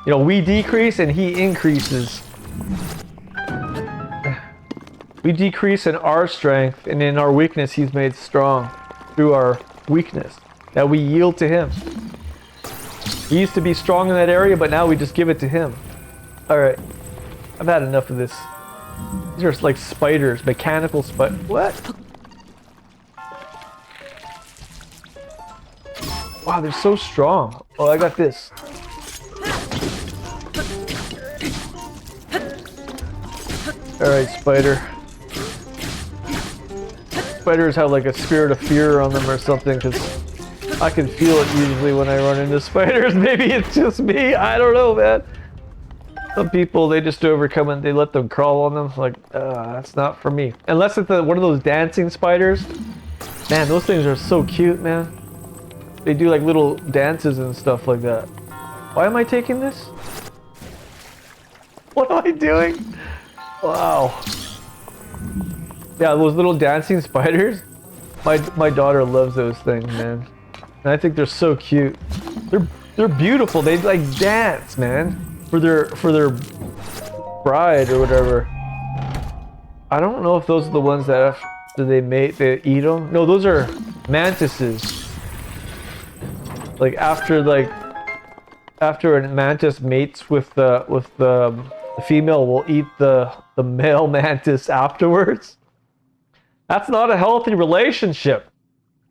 You know, we decrease and he increases. We decrease in our strength, and in our weakness he's made strong through our weakness. That we yield to him. We used to be strong in that area, but now we just give it to him. Alright. I've had enough of this. These are like spiders. Mechanical what? Wow, they're so strong. Oh, I got this. Alright, spider. Spiders have like a spirit of fear on them or something, because I can feel it usually when I run into spiders. Maybe it's just me. I don't know, man. Some people, they just overcome and they let them crawl on them. Like, that's not for me. Unless it's one of those dancing spiders. Man, those things are so cute, man. They do like little dances and stuff like that. Why am I taking this? What am I doing? Wow. Yeah, those little dancing spiders. My daughter loves those things, man. And I think they're so cute. They're beautiful. They like dance, man. For their bride or whatever. I don't know if those are the ones that after they mate, they eat them. No, those are mantises. Like after a mantis mates with the female, will eat the male mantis afterwards. That's not a healthy relationship.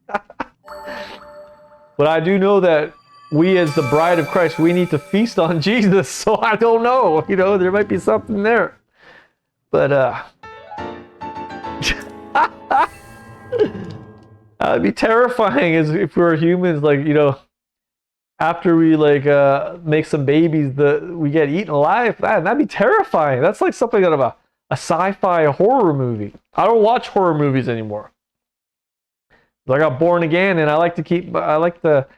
But I do know that we as the bride of Christ, we need to feast on Jesus, so I don't know. You know, there might be something there. But, it'd be terrifying as if we were humans, like, you know, after we, like, make some babies, we get eaten alive. That'd be terrifying. That's like something out of a sci-fi horror movie. I don't watch horror movies anymore. I got born again, and I like the...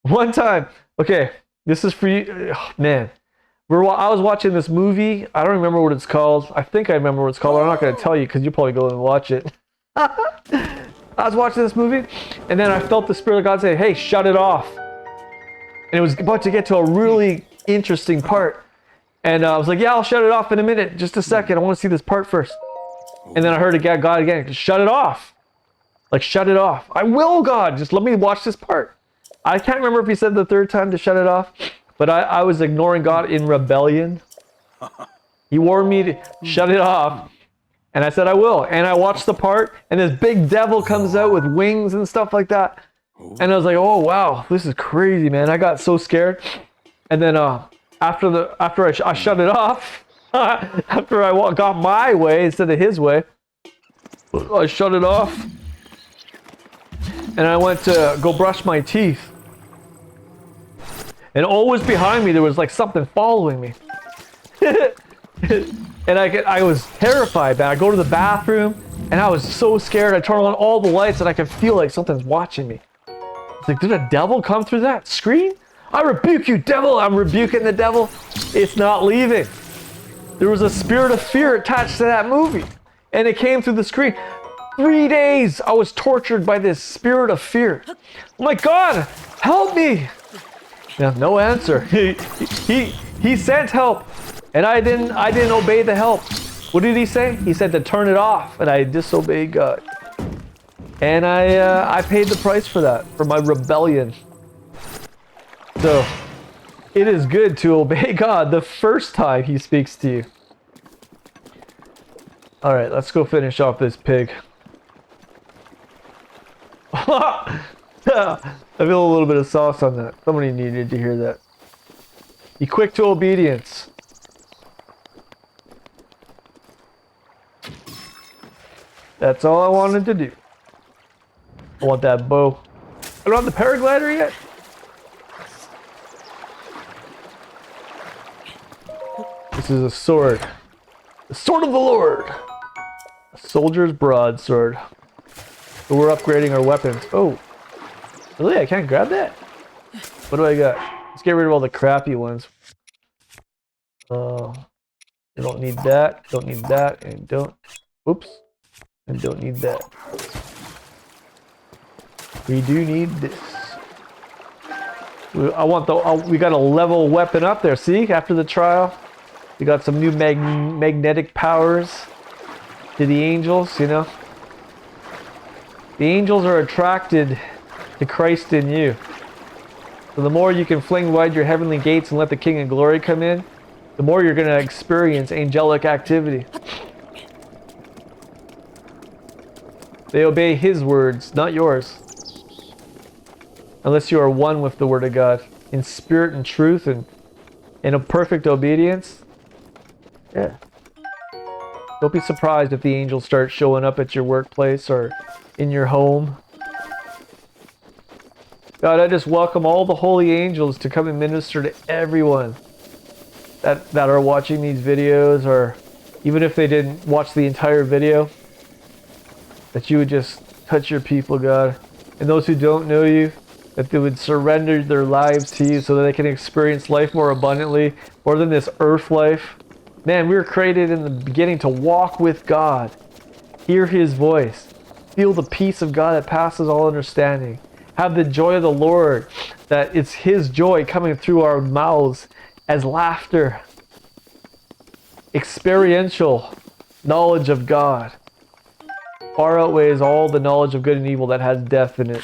One time, okay, this is for you, oh, man. I was watching this movie. I don't remember what it's called. I think I remember what it's called, but I'm not going to tell you because you'll probably go and watch it. I was watching this movie, and then I felt the Spirit of God say, hey, shut it off. And it was about to get to a really interesting part. And I was like, yeah, I'll shut it off in a minute. Just a second. I want to see this part first. And then I heard God again, shut it off. Like, shut it off. I will, God. Just let me watch this part. I can't remember if he said the third time to shut it off, but I was ignoring God in rebellion. He warned me to shut it off, and I said I will. And I watched the part, and this big devil comes out with wings and stuff like that. And I was like, oh wow, this is crazy, man. I got so scared. And then after I shut it off, after I got my way instead of his way, I shut it off, and I went to go brush my teeth. And always behind me, there was like something following me. And I was terrified, man. I go to the bathroom, and I was so scared. I turn on all the lights, and I can feel like something's watching me. It's like, did a devil come through that screen? I rebuke you, devil. I'm rebuking the devil. It's not leaving. There was a spirit of fear attached to that movie, and it came through the screen. 3 days I was tortured by this spirit of fear. Oh my God, help me. Yeah, no answer. He sent help, and I didn't obey the help. What did he say? He said to turn it off, and I disobeyed God. And I paid the price for that, for my rebellion. So it is good to obey God the first time he speaks to you. All right, let's go finish off this pig. I feel a little bit of sauce on that. Somebody needed to hear that. Be quick to obedience. That's all I wanted to do. I want that bow. I don't have the paraglider yet. This is a sword. The sword of the Lord. A soldier's broadsword. So we're upgrading our weapons. Oh. Really? I can't grab that? What do I got? Let's get rid of all the crappy ones. You don't need that. Don't need that. And don't. Oops. And don't need that. We do need this. I want the. We got a level weapon up there. See, after the trial, we got some new magnetic powers to the angels. You know, the angels are attracted to Christ in you. So the more you can fling wide your heavenly gates and let the King of Glory come in, the more you're going to experience angelic activity. They obey His words, not yours. Unless you are one with the Word of God, in spirit and truth and in a perfect obedience. Yeah. Don't be surprised if the angels start showing up at your workplace or in your home. God, I just welcome all the holy angels to come and minister to everyone that are watching these videos, or even if they didn't watch the entire video, that you would just touch your people, God. And those who don't know you, that they would surrender their lives to you so that they can experience life more abundantly, more than this earth life. Man, we were created in the beginning to walk with God, hear His voice, feel the peace of God that passes all understanding, have the joy of the Lord, that it's His joy coming through our mouths as laughter. Experiential knowledge of God far outweighs all the knowledge of good and evil that has death in it.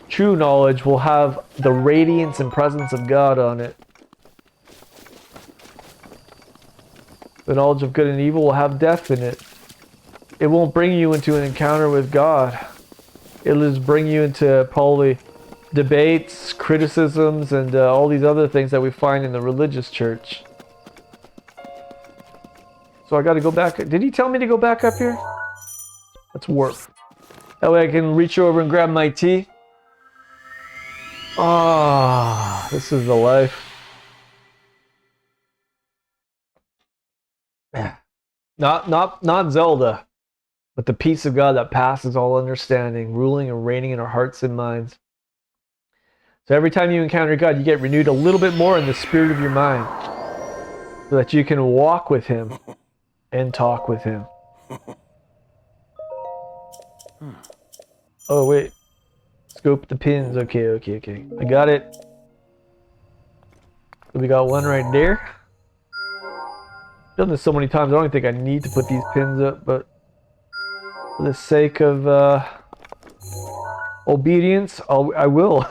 True knowledge will have the radiance and presence of God on it. The knowledge of good and evil will have death in it. It won't bring you into an encounter with God. It'll just bring you into probably debates, criticisms, and all these other things that we find in the religious church. So I got to go back. Did he tell me to go back up here? Let's warp. That way I can reach over and grab my tea. Ah, this is the life. Not Zelda, but the peace of God that passes all understanding, ruling and reigning in our hearts and minds. So every time you encounter God, you get renewed a little bit more in the spirit of your mind, so that you can walk with Him and talk with Him. Oh wait, scope the pins. Okay. I got it. So we got one right there. I've done this so many times, I don't think I need to put these pins up, but for the sake of obedience, I will.